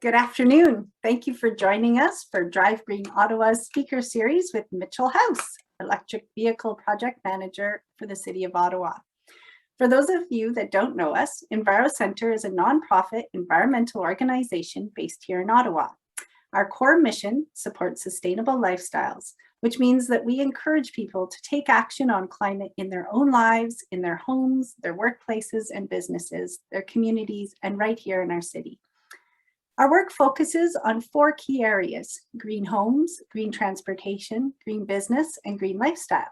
Good afternoon. Thank you for joining us for Drive Green Ottawa's speaker series with Mitchell House, Electric Vehicle Project Manager for the City of Ottawa. For those of you that don't know us, EnviroCentre is a nonprofit environmental organization based here in Ottawa. Our core mission supports sustainable lifestyles, which means that we encourage people to take action on climate in their own lives, in their homes, their workplaces and businesses, their communities, and right here in our city. Our work focuses on 4 key areas: green homes, green transportation, green business, and green lifestyle.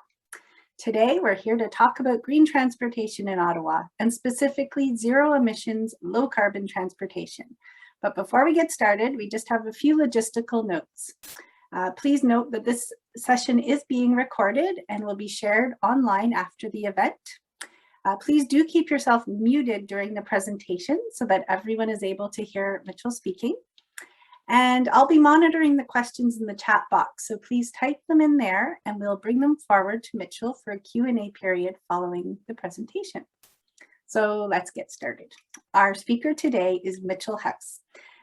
Today, we're here to talk about green transportation in Ottawa, and specifically zero emissions, low carbon transportation. But before we get started, we just have a few logistical notes. Please note that this session is being recorded and will be shared online after the event. Please do keep yourself muted during the presentation so that everyone is able to hear Mitchell speaking. And I'll be monitoring the questions in the chat box, so please type them in there and we'll bring them forward to Mitchell for a Q&A period following the presentation. So let's get started. Our speaker today is Mitchell House.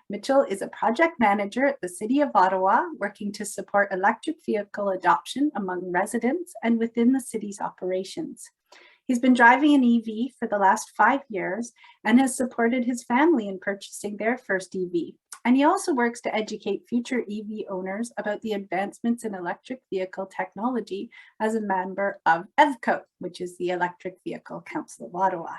Mitchell is a project manager at the City of Ottawa, working to support electric vehicle adoption among residents and within the city's operations. He's been driving an EV for the last 5 years and has supported his family in purchasing their first EV. And he also works to educate future EV owners about the advancements in electric vehicle technology as a member of EVCO, which is the Electric Vehicle Council of Ottawa.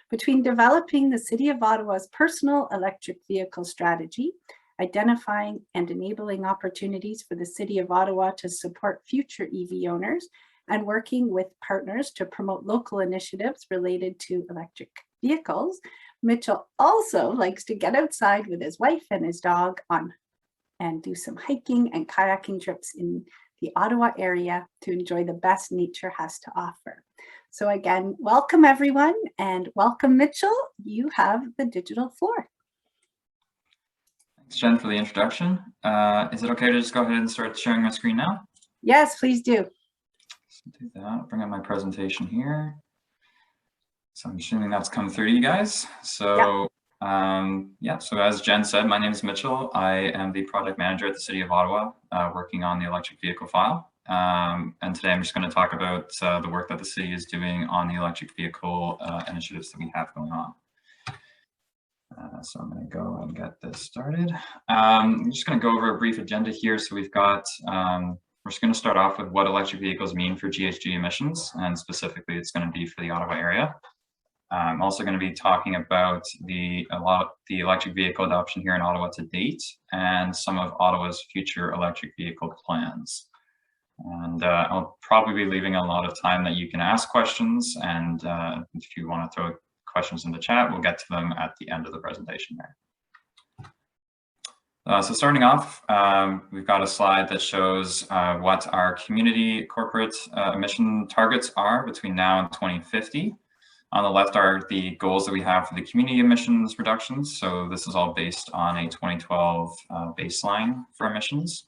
Between developing the City of Ottawa's personal electric vehicle strategy, identifying and enabling opportunities for the City of Ottawa to support future EV owners, and working with partners to promote local initiatives related to electric vehicles, Mitchell also likes to get outside with his wife and his dog and do some hiking and kayaking trips in the Ottawa area to enjoy the best nature has to offer. So again, welcome everyone, and welcome Mitchell. You have the digital floor. Thanks, Jen, for the introduction. Is it okay to just go ahead and start sharing my screen now? Yes, please do. Do that. Bring up my presentation here. So I'm assuming that's come through to you guys. So so as Jen said, my name is Mitchell. I am the project manager at the City of Ottawa, working on the electric vehicle file. And today I'm just going to talk about the work that the city is doing on the electric vehicle initiatives that we have going on. So I'm going to go and get this started. I'm just going to go over a brief agenda here. So we've got we're just going to start off with what electric vehicles mean for GHG emissions, and specifically it's going to be for the Ottawa area. I'm also going to be talking about the electric vehicle adoption here in Ottawa to date, and some of Ottawa's future electric vehicle plans. And I'll probably be leaving a lot of time that you can ask questions, and if you want to throw questions in the chat, we'll get to them at the end of the presentation there. So starting off, we've got a slide that shows what our community corporate emission targets are between now and 2050. On the left are the goals that we have for the community emissions reductions. So this is all based on a 2012 baseline for emissions.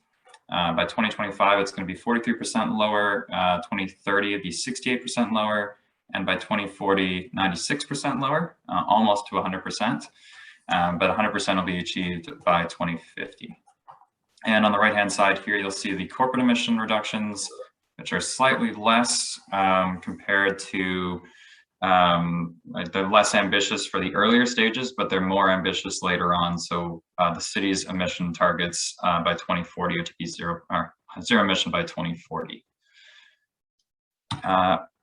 By 2025, it's going to be 43% lower. 2030, it'd be 68% lower. And by 2040, 96% lower, almost to 100%. But 100% will be achieved by 2050. And on the right-hand side here, you'll see the corporate emission reductions, which are slightly less compared to, they're less ambitious for the earlier stages, but they're more ambitious later on. So the city's emission targets by 2040 are to be zero emission by 2040.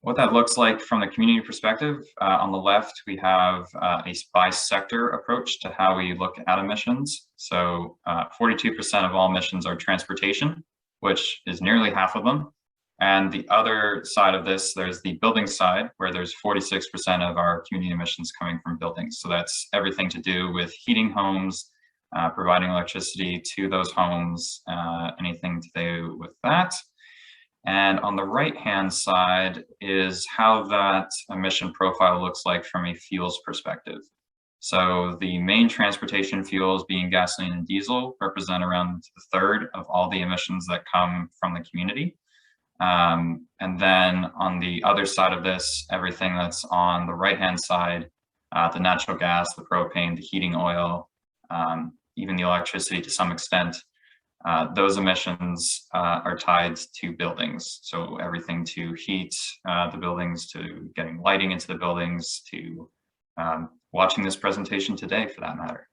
What that looks like from the community perspective, on the left, we have a by sector approach to how we look at emissions. So 42% of all emissions are transportation, which is nearly half of them. And the other side of this, there's the building side, where there's 46% of our community emissions coming from buildings. So that's everything to do with heating homes, providing electricity to those homes, anything to do with that. And on the right-hand side is how that emission profile looks like from a fuels perspective. So the main transportation fuels, being gasoline and diesel, represent around a third of all the emissions that come from the community. And then on the other side of this, everything that's on the right-hand side, the natural gas, the propane, the heating oil, even the electricity to some extent, those emissions are tied to buildings. So everything to heat the buildings, to getting lighting into the buildings, to watching this presentation today for that matter.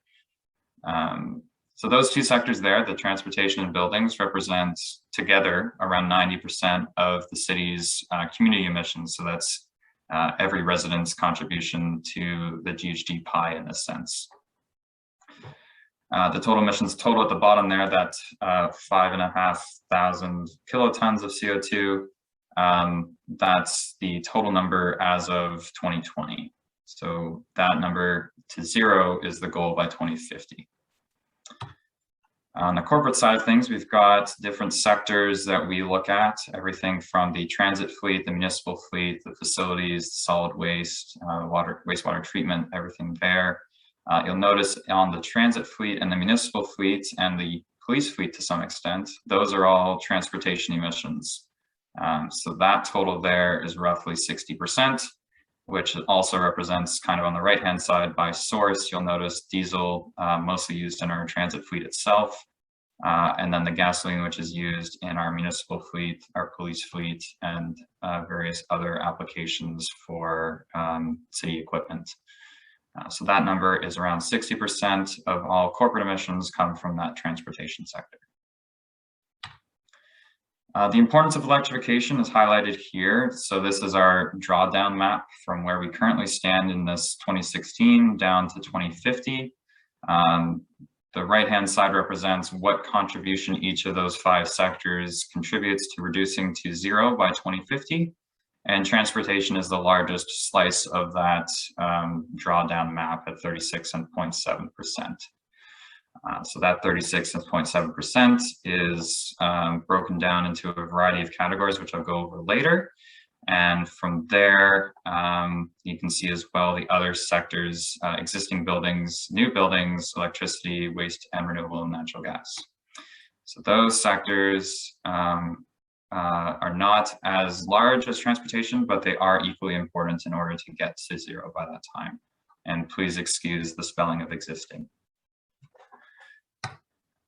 So those two sectors there, the transportation and buildings, represent together around 90% of the city's community emissions. So that's every resident's contribution to the GHG pie in this sense. The total emissions total at the bottom there, that 5,500 kilotons of CO2, that's the total number as of 2020. So that number to zero is the goal by 2050. On the corporate side of things, we've got different sectors that we look at, everything from the transit fleet, the municipal fleet, the facilities, solid waste, wastewater treatment, everything there. You'll notice on the transit fleet and the municipal fleet and the police fleet to some extent, those are all transportation emissions. So that total there is roughly 60%, which also represents kind of on the right-hand side by source. You'll notice diesel mostly used in our transit fleet itself, and then the gasoline, which is used in our municipal fleet, our police fleet, and various other applications for city equipment. So that number is around 60% of all corporate emissions come from that transportation sector. The importance of electrification is highlighted here. So this is our drawdown map from where we currently stand in this 2016 down to 2050. The right-hand side represents what contribution each of those 5 sectors contributes to reducing to zero by 2050. And transportation is the largest slice of that drawdown map at 36.7%. So that 36.7% is broken down into a variety of categories, which I'll go over later. And from there, you can see as well the other sectors, existing buildings, new buildings, electricity, waste, and renewable and natural gas. So those sectors are not as large as transportation, but they are equally important in order to get to zero by that time. And please excuse the spelling of existing.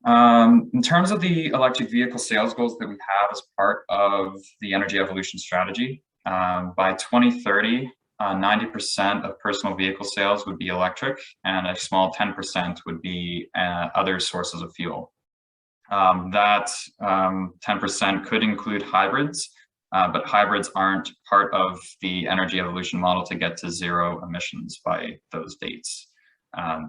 In terms of the electric vehicle sales goals that we have as part of the energy evolution strategy, by 2030, 90% of personal vehicle sales would be electric, and a small 10% would be other sources of fuel. That 10% could include hybrids, but hybrids aren't part of the energy evolution model to get to zero emissions by those dates.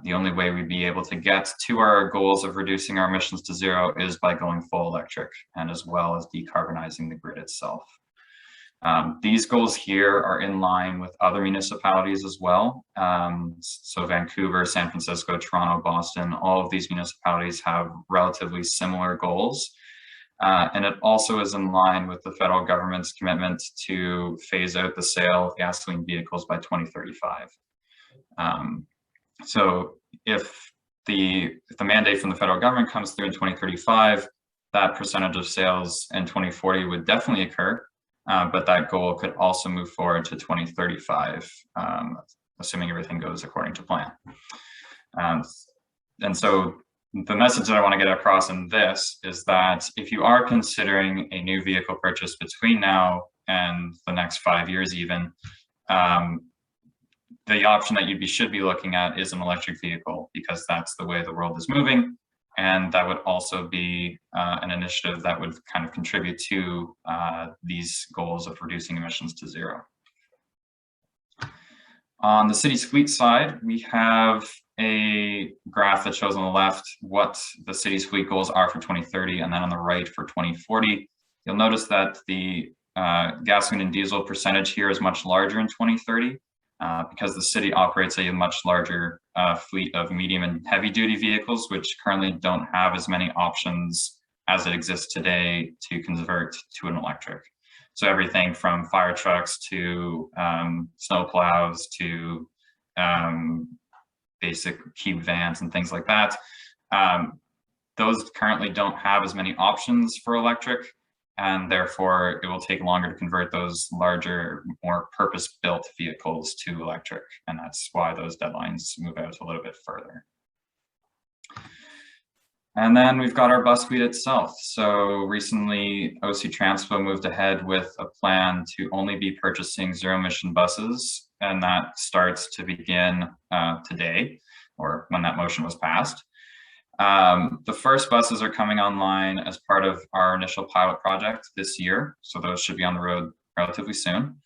The only way we'd be able to get to our goals of reducing our emissions to zero is by going full electric, and as well as decarbonizing the grid itself. These goals here are in line with other municipalities as well. So Vancouver, San Francisco, Toronto, Boston, all of these municipalities have relatively similar goals. And it also is in line with the federal government's commitment to phase out the sale of gasoline vehicles by 2035. So if the mandate from the federal government comes through in 2035, that percentage of sales in 2040 would definitely occur. But that goal could also move forward to 2035, assuming everything goes according to plan. And so the message that I want to get across in this is that if you are considering a new vehicle purchase between now and the next 5 years even, the option that you should be looking at is an electric vehicle, because that's the way the world is moving. And that would also be an initiative that would kind of contribute to these goals of reducing emissions to zero. On the city's fleet side, we have a graph that shows on the left what the city's fleet goals are for 2030, and then on the right for 2040. You'll notice that the gasoline and diesel percentage here is much larger in 2030 because the city operates a much larger fleet of medium and heavy duty vehicles, which currently don't have as many options as it exists today to convert to an electric. So everything from fire trucks to snow plows to basic cube vans and things like that. Those currently don't have as many options for electric, and therefore it will take longer to convert those larger, more purpose-built vehicles to electric. And that's why those deadlines move out a little bit further. And then we've got our bus fleet itself. So recently, OC Transpo moved ahead with a plan to only be purchasing zero-emission buses, and that starts to begin today, or when that motion was passed. The first buses are coming online as part of our initial pilot project this year, so those should be on the road relatively soon.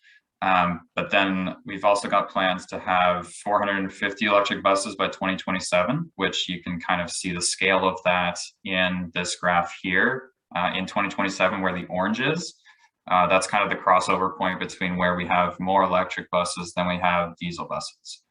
But then we've also got plans to have 450 electric buses by 2027, which you can kind of see the scale of that in this graph here. In 2027, where the orange is, that's kind of the crossover point between where we have more electric buses than we have diesel buses.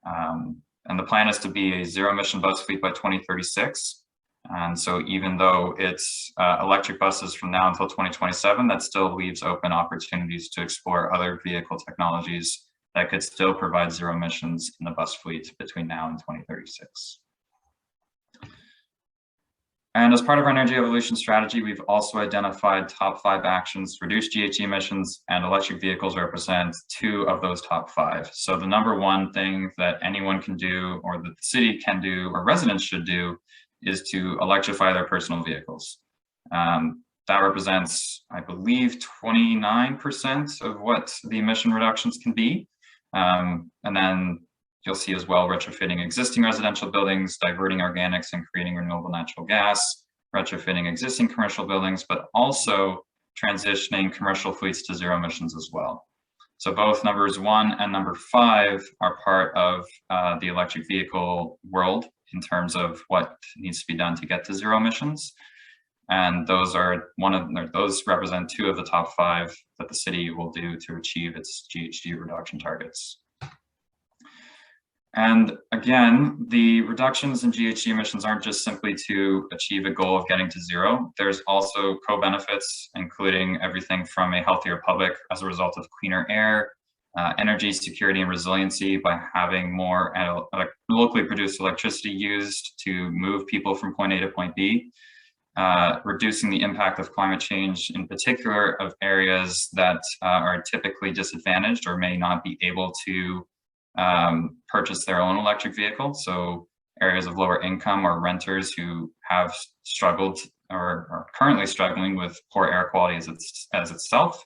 And the plan is to be a zero-emission bus fleet by 2036. And so even though it's electric buses from now until 2027, that still leaves open opportunities to explore other vehicle technologies that could still provide zero emissions in the bus fleet between now and 2036. And as part of our energy evolution strategy, we've also identified top 5 actions to reduce GHG emissions, and electric vehicles represent 2 of those top 5. So the number 1 thing that anyone can do, or that the city can do, or residents should do, is to electrify their personal vehicles. That represents, I believe, 29% of what the emission reductions can be. And then you'll see as well retrofitting existing residential buildings, diverting organics and creating renewable natural gas, retrofitting existing commercial buildings, but also transitioning commercial fleets to zero emissions as well. So both numbers 1 and number 5 are part of the electric vehicle world in terms of what needs to be done to get to zero emissions. And those are those represent 2 of the top 5 that the city will do to achieve its GHG reduction targets. And again, the reductions in GHG emissions aren't just simply to achieve a goal of getting to zero. There's also co-benefits, including everything from a healthier public as a result of cleaner air, energy security and resiliency by having more locally produced electricity used to move people from point A to point B, reducing the impact of climate change, in particular of areas that are typically disadvantaged or may not be able to purchase their own electric vehicle. So areas of lower income or renters who have struggled or are currently struggling with poor air quality as itself.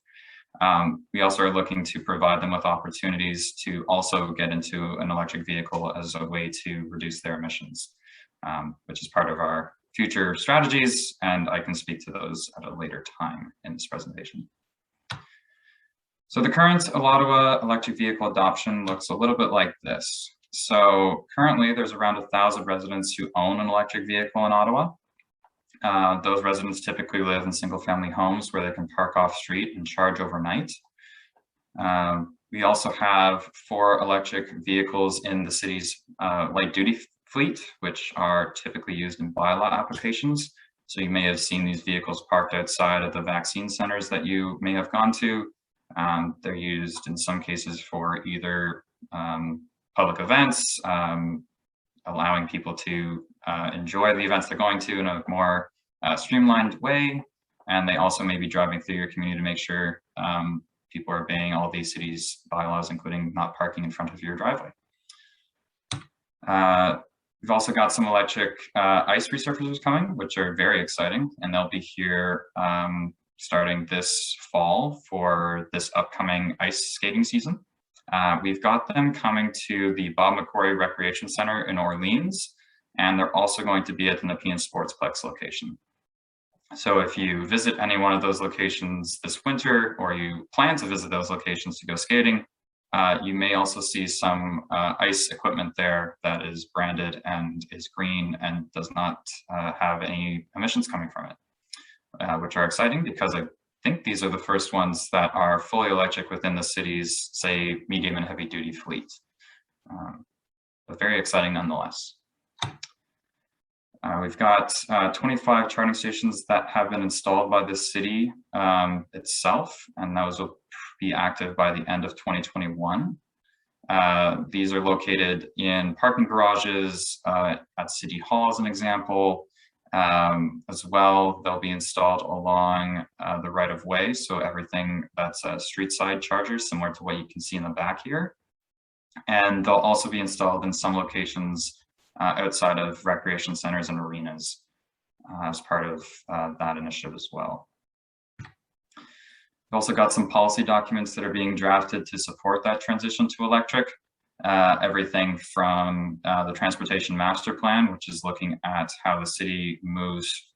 We also are looking to provide them with opportunities to also get into an electric vehicle as a way to reduce their emissions, which is part of our future strategies, and I can speak to those at a later time in this presentation. So the current Ottawa electric vehicle adoption looks a little bit like this. So currently there's around 1,000 residents who own an electric vehicle in Ottawa. Those residents typically live in single-family homes where they can park off-street and charge overnight. We also have 4 electric vehicles in the city's light-duty fleet, which are typically used in bylaw applications. So you may have seen these vehicles parked outside of the vaccine centers that you may have gone to. They're used in some cases for either public events, allowing people to enjoy the events they're going to in a more streamlined way. And they also may be driving through your community to make sure people are obeying all the city's bylaws, including not parking in front of your driveway. We've also got some electric ice resurfacers coming, which are very exciting, and they'll be here starting this fall for this upcoming ice skating season. We've got them coming to the Bob McCrory Recreation Center in Orleans, and they're also going to be at the Nepean Sportsplex location. So if you visit any one of those locations this winter, or you plan to visit those locations to go skating, you may also see some ice equipment there that is branded and is green and does not have any emissions coming from it. Which are exciting because I think these are the first ones that are fully electric within the city's, say, medium and heavy duty fleet. But very exciting nonetheless. We've got 25 charging stations that have been installed by the city itself, and those will be active by the end of 2021. These are located in parking garages, at City Hall as an example. As well, they'll be installed along the right-of-way, so everything that's street side chargers, similar to what you can see in the back here. And they'll also be installed in some locations outside of recreation centers and arenas. as part of that initiative as well. We've also got some policy documents that are being drafted to support that transition to electric. Everything from the Transportation Master Plan, which is looking at how the city moves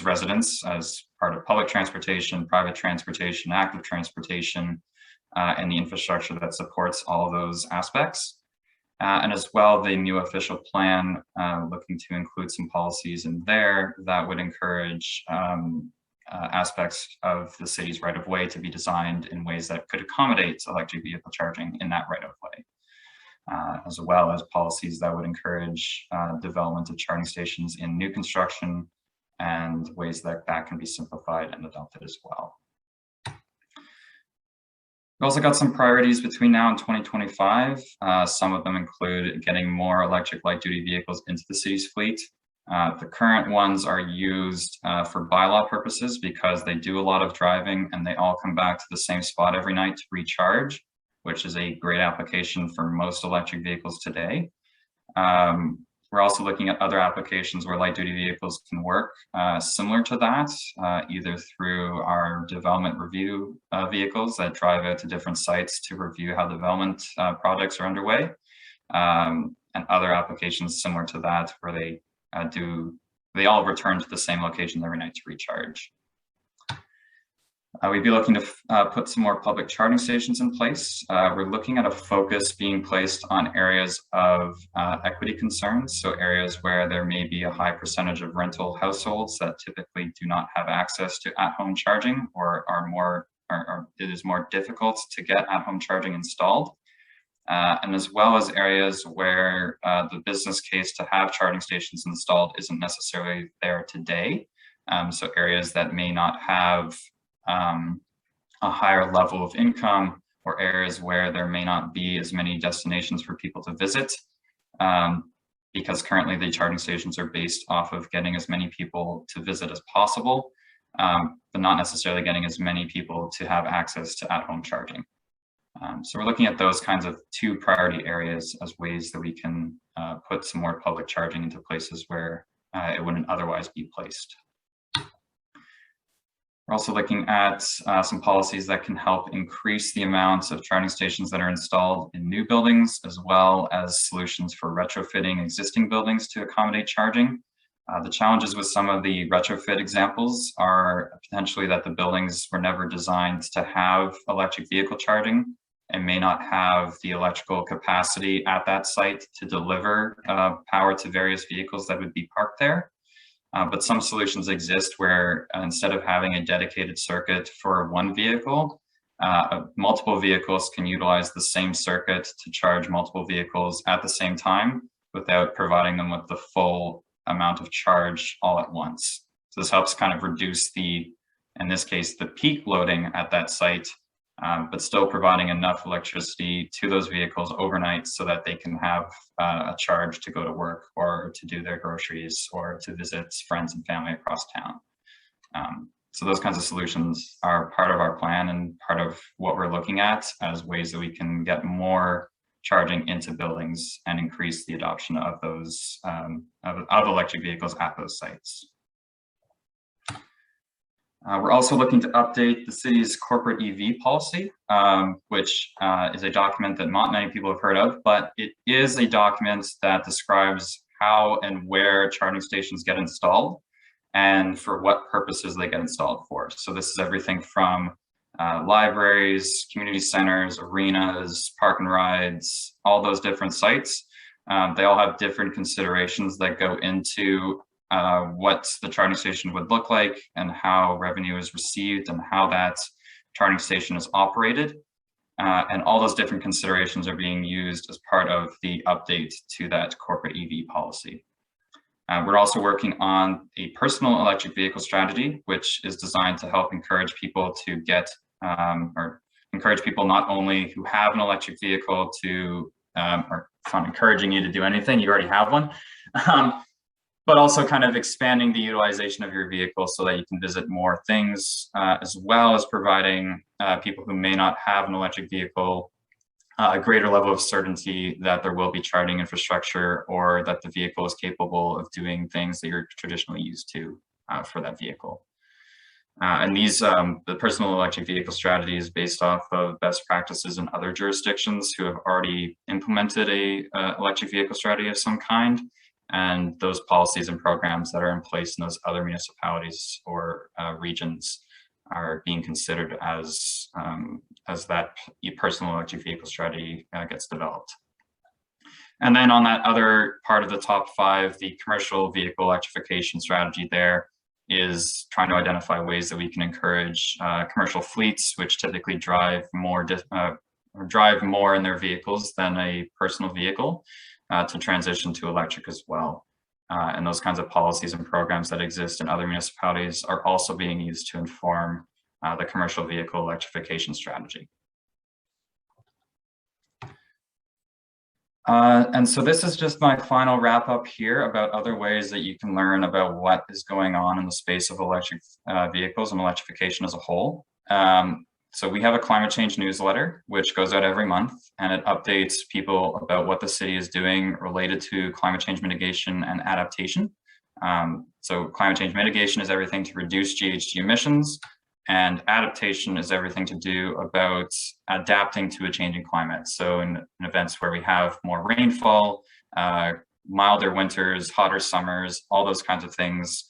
residents as part of public transportation, private transportation, active transportation, and the infrastructure that supports all of those aspects. And as well, the new official plan looking to include some policies in there that would encourage aspects of the city's right-of-way to be designed in ways that could accommodate electric vehicle charging in that right-of-way, as well as policies that would encourage development of charging stations in new construction and ways that that can be simplified and adopted as well. We've also got some priorities between now and 2025. Some of them include getting more electric light-duty vehicles into the city's fleet. The current ones are used for bylaw purposes because they do a lot of driving and they all come back to the same spot every night to recharge, which is a great application for most electric vehicles today. We're also looking at other applications where light-duty vehicles can work similar to that, either through our development review vehicles that drive out to different sites to review how development projects are underway, and other applications similar to that where they all return to the same location every night to recharge. We'd be looking to put some more public charging stations in place. We're looking at a focus being placed on areas of equity concerns, so areas where there may be a high percentage of rental households that typically do not have access to at-home charging or it is more difficult to get at-home charging installed. And as well as areas where the business case to have charging stations installed isn't necessarily there today. So areas that may not have a higher level of income, or areas where there may not be as many destinations for people to visit, because currently the charging stations are based off of getting as many people to visit as possible, but not necessarily getting as many people to have access to at-home charging. So we're looking at those kinds of two priority areas as ways that we can put some more public charging into places where it wouldn't otherwise be placed. We're also looking at some policies that can help increase the amounts of charging stations that are installed in new buildings, as well as solutions for retrofitting existing buildings to accommodate charging. The challenges with some of the retrofit examples are potentially that the buildings were never designed to have electric vehicle charging and may not have the electrical capacity at that site to deliver power to various vehicles that would be parked there. But some solutions exist where instead of having a dedicated circuit for one vehicle, multiple vehicles can utilize the same circuit to charge multiple vehicles at the same time without providing them with the full amount of charge all at once. So this helps kind of reduce in this case, the peak loading at that site, but still providing enough electricity to those vehicles overnight so that they can have a charge to go to work or to do their groceries or to visit friends and family across town. So those kinds of solutions are part of our plan and part of what we're looking at as ways that we can get more charging into buildings and increase the adoption of those of electric vehicles at those sites. We're also looking to update the city's corporate EV policy, which is a document that not many people have heard of, but it is a document that describes how and where charging stations get installed and for what purposes they get installed for. So this is everything from libraries, community centers, arenas, park and rides, all those different sites. They all have different considerations that go into what the charging station would look like and how revenue is received and how that charging station is operated. And all those different considerations are being used as part of the update to that corporate EV policy. We're also working on a personal electric vehicle strategy, which is designed to help encourage people to get, or encourage people not only who have an electric vehicle to, or it's not encouraging you to do anything, you already have one, but also kind of expanding the utilization of your vehicle so that you can visit more things, as well as providing people who may not have an electric vehicle a greater level of certainty that there will be charging infrastructure, or that the vehicle is capable of doing things that you're traditionally used to for that vehicle. And these, the personal electric vehicle strategy is based off of best practices in other jurisdictions who have already implemented a electric vehicle strategy of some kind, and those policies and programs that are in place in those other municipalities or regions are being considered as that personal electric vehicle strategy gets developed. And then on that other part of the top 5, the commercial vehicle electrification strategy there is trying to identify ways that we can encourage commercial fleets, which typically drive more in their vehicles than a personal vehicle, to transition to electric as well. And those kinds of policies and programs that exist in other municipalities are also being used to inform the commercial vehicle electrification strategy. And so this is just my final wrap up here about other ways that you can learn about what is going on in the space of electric vehicles and electrification as a whole. So we have a climate change newsletter, which goes out every month, and it updates people about what the city is doing related to climate change mitigation and adaptation. So climate change mitigation is everything to reduce GHG emissions, and adaptation is everything to do about adapting to a changing climate. So in events where we have more rainfall, milder winters, hotter summers, all those kinds of things,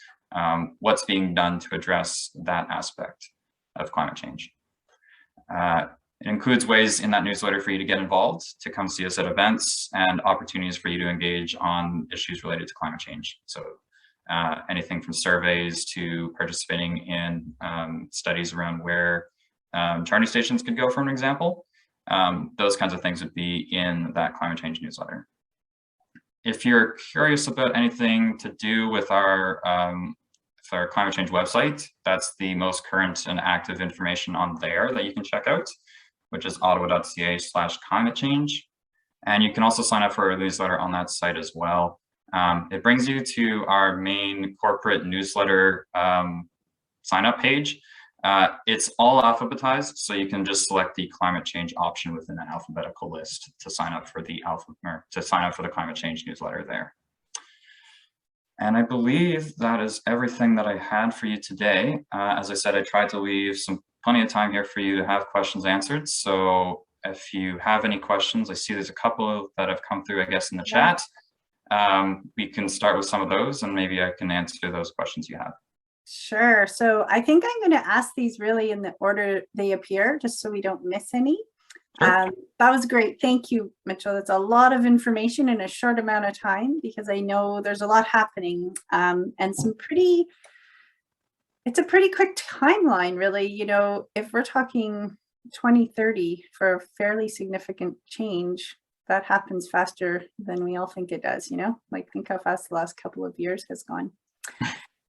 what's being done to address that aspect of climate change. It includes ways in that newsletter for you to get involved, to come see us at events, and opportunities for you to engage on issues related to climate change. So anything from surveys to participating in studies around where charging stations could go, for an example. Those kinds of things would be in that climate change newsletter. If you're curious about anything to do with our climate change website, that's the most current and active information on there that you can check out, which is ottawa.ca/climate change. And you can also sign up for our newsletter on that site as well. It brings you to our main corporate newsletter sign up page. It's all alphabetized, so you can just select the climate change option within an alphabetical list to sign up for the climate change newsletter there. And I believe that is everything that I had for you today. As I said, I tried to leave plenty of time here for you to have questions answered. So if you have any questions, I see there's a couple that have come through, I guess, in the chat. We can start with some of those, and maybe I can answer those questions you have. Sure. So I think I'm going to ask these really in the order they appear, just so we don't miss any. Sure. That was great. Thank you, Mitchell. That's a lot of information in a short amount of time, because I know there's a lot happening, and it's a pretty quick timeline, really. You know, if we're talking 2030 for a fairly significant change, that happens faster than we all think it does, you know, like think how fast the last couple of years has gone.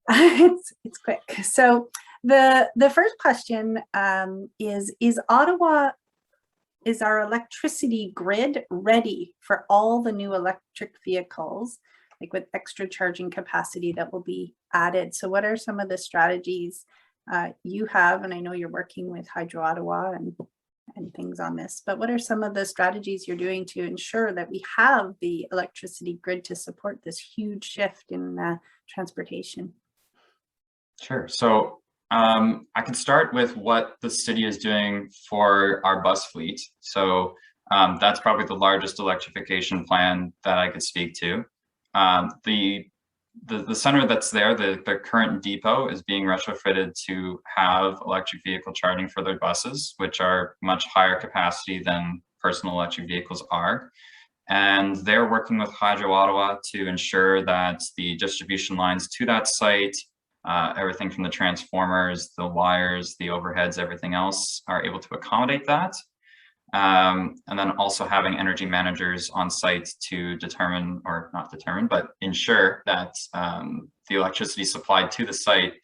It's quick. So the first question is our electricity grid ready for all the new electric vehicles, like with extra charging capacity that will be added? So what are some of the strategies you have? And I know you're working with Hydro Ottawa and things on this, but what are some of the strategies you're doing to ensure that we have the electricity grid to support this huge shift in transportation? Sure. So I can start with what the city is doing for our bus fleet. So that's probably the largest electrification plan that I could speak to. The center that's there, the current depot, is being retrofitted to have electric vehicle charging for their buses, which are much higher capacity than personal electric vehicles are. And they're working with Hydro Ottawa to ensure that the distribution lines to that site, everything from the transformers, the wires, the overheads, everything else, are able to accommodate that. And then also having energy managers on site to determine, or not determine, but ensure that the electricity supplied to the site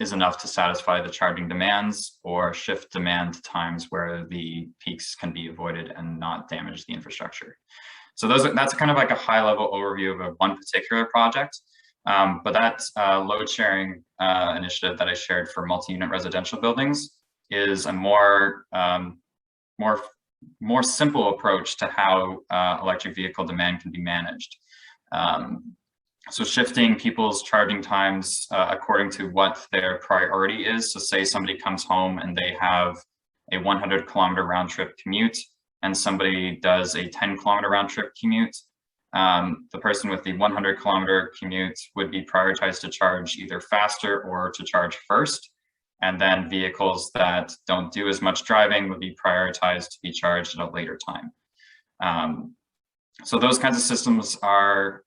is enough to satisfy the charging demands, or shift demand to times where the peaks can be avoided and not damage the infrastructure. So that's kind of like a high level overview of one particular project. But that load sharing initiative that I shared for multi-unit residential buildings is a more more simple approach to how electric vehicle demand can be managed. So shifting people's charging times according to what their priority is. So say somebody comes home and they have a 100-kilometer round trip commute, and somebody does a 10-kilometer round trip commute. The person with the 100-kilometer commute would be prioritized to charge either faster or to charge first. And then vehicles that don't do as much driving would be prioritized to be charged at a later time. So those kinds of systems are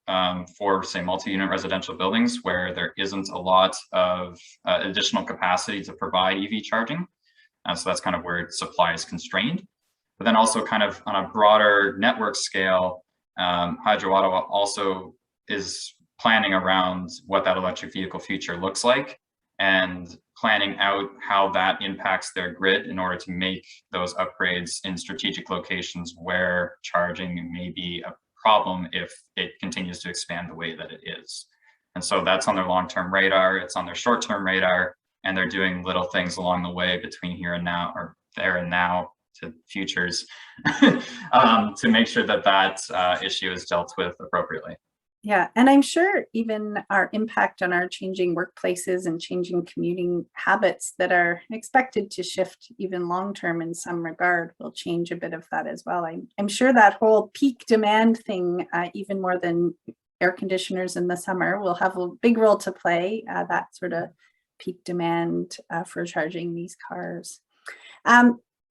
for, say, multi-unit residential buildings where there isn't a lot of additional capacity to provide EV charging. So that's kind of where supply is constrained. But then also kind of on a broader network scale, Hydro Ottawa also is planning around what that electric vehicle future looks like and planning out how that impacts their grid in order to make those upgrades in strategic locations where charging may be a problem if it continues to expand the way that it is. And so that's on their long-term radar, it's on their short-term radar, and they're doing little things along the way between here and now, or there and now to futures, to make sure that that issue is dealt with appropriately. Yeah, and I'm sure even our impact on our changing workplaces and changing commuting habits that are expected to shift even long-term in some regard will change a bit of that as well. I'm sure that whole peak demand thing, even more than air conditioners in the summer, will have a big role to play, that sort of peak demand for charging these cars.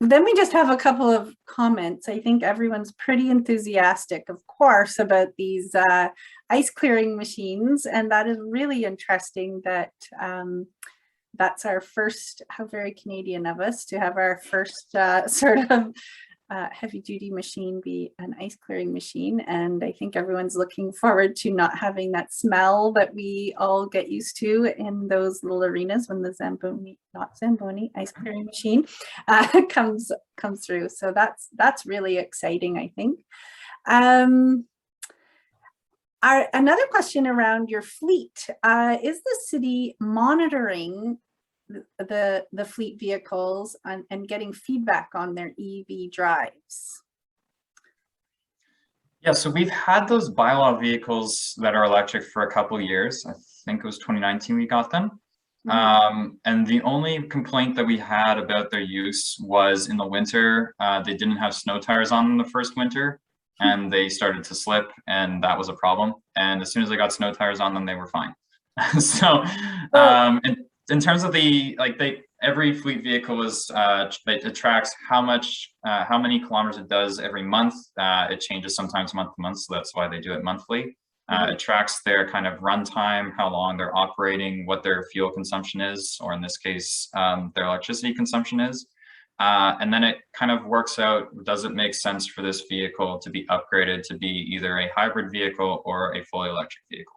Then we just have a couple of comments. I think everyone's pretty enthusiastic, of course, about these ice clearing machines. And that is really interesting that that's our first, how very Canadian of us to have our first sort of heavy duty machine be an ice clearing machine. And I think everyone's looking forward to not having that smell that we all get used to in those little arenas when the Zamboni, not Zamboni, ice clearing machine comes through. So that's really exciting, I think. Another question around your fleet. Is the city monitoring the fleet vehicles and getting feedback on their EV drives? Yeah, so we've had those bylaw vehicles that are electric for a couple of years. I think it was 2019 we got them. And the only complaint that we had about their use was in the winter, they didn't have snow tires on them the first winter, and they started to slip, and that was a problem. And as soon as they got snow tires on them, they were fine. So in terms of the, every fleet vehicle is, it tracks how many kilometers it does every month. It changes sometimes month to month, so that's why they do it monthly. It tracks their kind of runtime, how long they're operating, what their fuel consumption is, or in this case, their electricity consumption is. And then it kind of works out, does it make sense for this vehicle to be upgraded to be either a hybrid vehicle or a fully electric vehicle?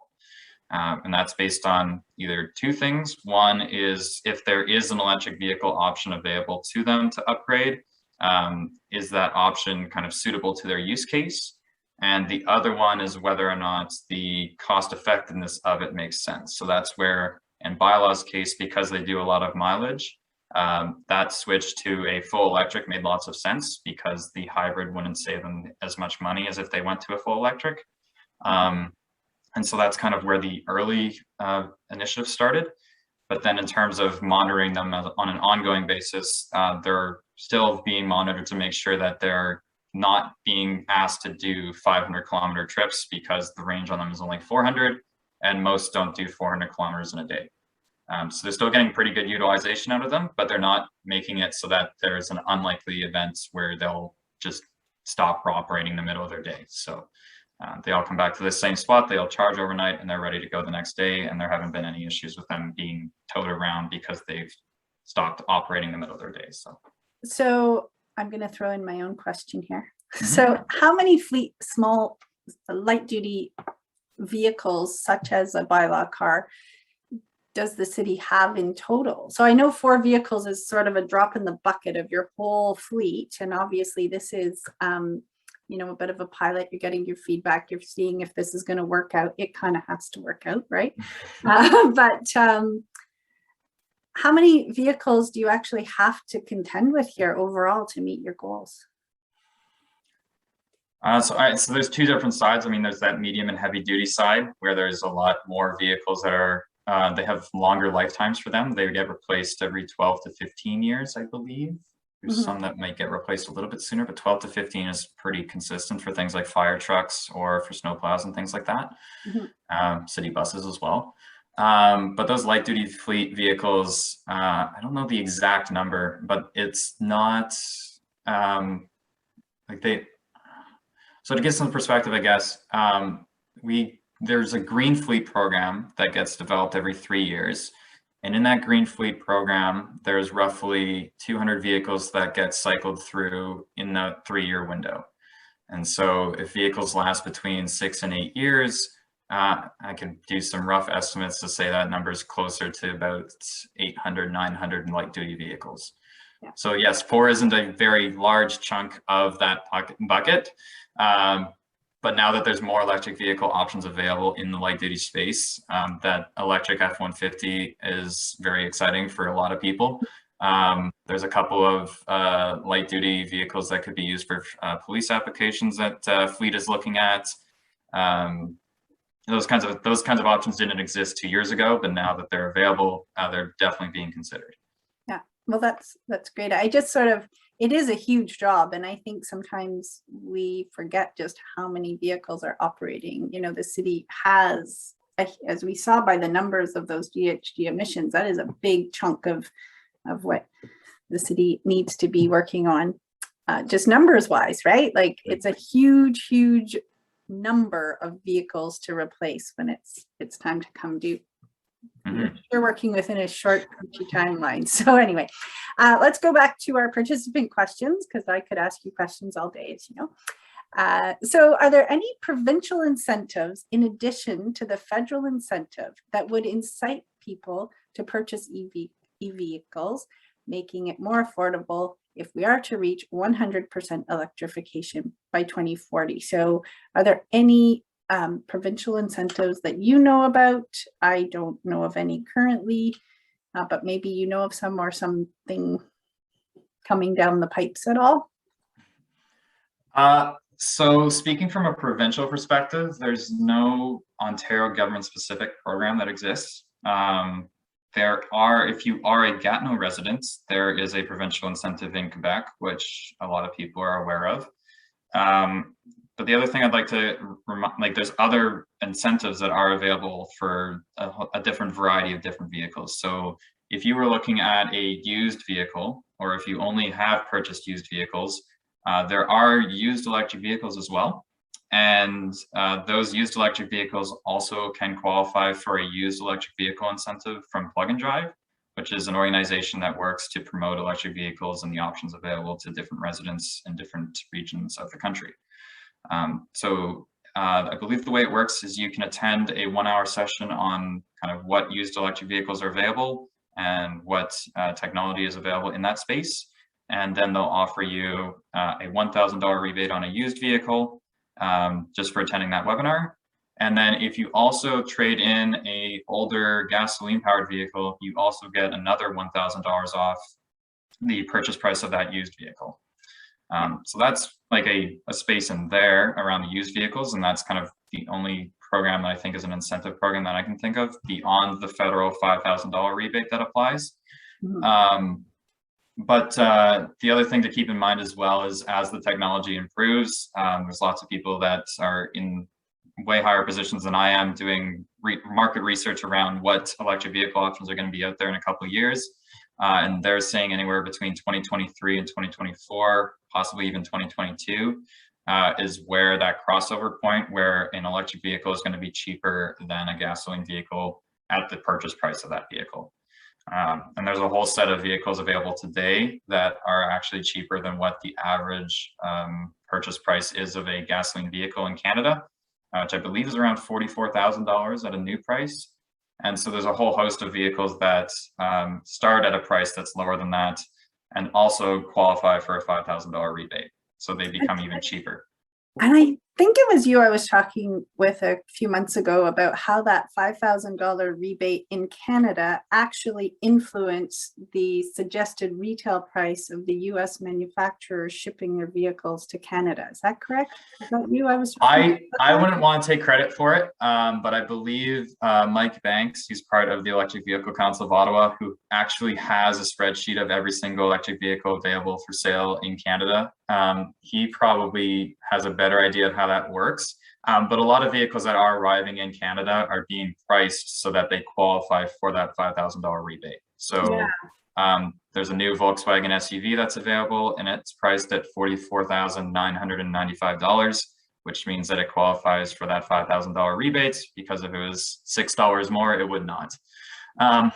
And that's based on either two things. One is if there is an electric vehicle option available to them to upgrade, is that option kind of suitable to their use case? And the other one is whether or not the cost effectiveness of it makes sense. So that's where, in Bylaw's case, because they do a lot of mileage, that switch to a full electric made lots of sense because the hybrid wouldn't save them as much money as if they went to a full electric. And so that's kind of where the early initiative started. But then in terms of monitoring them on an ongoing basis, they're still being monitored to make sure that they're not being asked to do 500-kilometer trips because the range on them is only 400, and most don't do 400 kilometers in a day. So they're still getting pretty good utilization out of them, but they're not making it so that there's an unlikely event where they'll just stop operating in the middle of their day. So they all come back to the same spot, they all charge overnight, and they're ready to go the next day, and there haven't been any issues with them being towed around because they've stopped operating in the middle of their day. So I'm going to throw in my own question here. So how many fleet small light duty vehicles, such as a Bylaw car, does the city have in total? So I know 4 vehicles is sort of a drop in the bucket of your whole fleet, and obviously this is you know, a bit of a pilot. You're getting your feedback, you're seeing if this is going to work out. It kind of has to work out, right? But how many vehicles do you actually have to contend with here overall to meet your goals? So there's two different sides. I mean, there's that medium and heavy duty side where there's a lot more vehicles that are, they have longer lifetimes for them. They get replaced every 12 to 15 years, I believe. There's some that might get replaced a little bit sooner, but 12 to 15 is pretty consistent for things like fire trucks or for snowplows and things like that. City buses as well. But those light duty fleet vehicles, I don't know the exact number, but it's not so to get some perspective, I guess, there's a green fleet program that gets developed every 3 years. And in that green fleet program, there's roughly 200 vehicles that get cycled through in the 3-year window. And so if vehicles last between 6 and 8 years, I can do some rough estimates to say that number is closer to about 800, 900 light duty vehicles. Yeah. So yes, 4 isn't a very large chunk of that bucket. But now that there's more electric vehicle options available in the light duty space, that electric F-150 is very exciting for a lot of people. There's a couple of light duty vehicles that could be used for police applications that Fleet is looking at. Those kinds of options didn't exist 2 years ago, but now that they're available, they're definitely being considered. Yeah, well, that's great. I just it is a huge job, and I think sometimes we forget just how many vehicles are operating. You know, the city has, as we saw by the numbers of those GHG emissions, that is a big chunk of what the city needs to be working on, just numbers wise, right? Like it's a huge number of vehicles to replace when it's time to come due. You're working within a short timeline. So anyway, let's go back to our participant questions, because I could ask you questions all day, as you know. So are there any provincial incentives in addition to the federal incentive that would incite people to purchase EV vehicles, making it more affordable if we are to reach 100% electrification by 2040? So are there any provincial incentives that you know about? I don't know of any currently, but maybe you know of some, or something coming down the pipes at all? So speaking from a provincial perspective, there's no Ontario government specific program that exists. If you are a Gatineau resident, there is a provincial incentive in Quebec, which a lot of people are aware of. But the other thing I'd like to remind, there's other incentives that are available for a different variety of different vehicles. So if you were looking at a used vehicle, or if you only have purchased used vehicles, there are used electric vehicles as well. And those used electric vehicles also can qualify for a used electric vehicle incentive from Plug and Drive, which is an organization that works to promote electric vehicles and the options available to different residents in different regions of the country. I believe the way it works is you can attend a 1-hour session on kind of what used electric vehicles are available and what technology is available in that space. And then they'll offer you a $1,000 rebate on a used vehicle just for attending that webinar. And then if you also trade in a older gasoline powered vehicle, you also get another $1,000 off the purchase price of that used vehicle. So that's like a space in there around the used vehicles, and that's kind of the only program that I think is an incentive program that I can think of beyond the federal $5,000 rebate that applies. But the other thing to keep in mind as well is, as the technology improves, there's lots of people that are in way higher positions than I am doing market research around what electric vehicle options are going to be out there in a couple of years. And they're saying anywhere between 2023 and 2024, possibly even 2022, is where that crossover point where an electric vehicle is going to be cheaper than a gasoline vehicle at the purchase price of that vehicle. And there's a whole set of vehicles available today that are actually cheaper than what the average purchase price is of a gasoline vehicle in Canada, which I believe is around $44,000 at a new price. And so there's a whole host of vehicles that start at a price that's lower than that and also qualify for a $5,000 rebate. So they become even cheaper. And think it was you I was talking with a few months ago about how that $5,000 rebate in Canada actually influenced the suggested retail price of the US manufacturers shipping their vehicles to Canada. Is that correct? Is that you I was talking I wouldn't want to take credit for it, but I believe Mike Banks, who's part of the Electric Vehicle Council of Ottawa, who actually has a spreadsheet of every single electric vehicle available for sale in Canada. He probably has a better idea of how that works. But a lot of vehicles that are arriving in Canada are being priced so that they qualify for that $5,000 rebate. So there's a new Volkswagen SUV that's available, and it's priced at $44,995, which means that it qualifies for that $5,000 rebate, because if it was $6 more, it would not.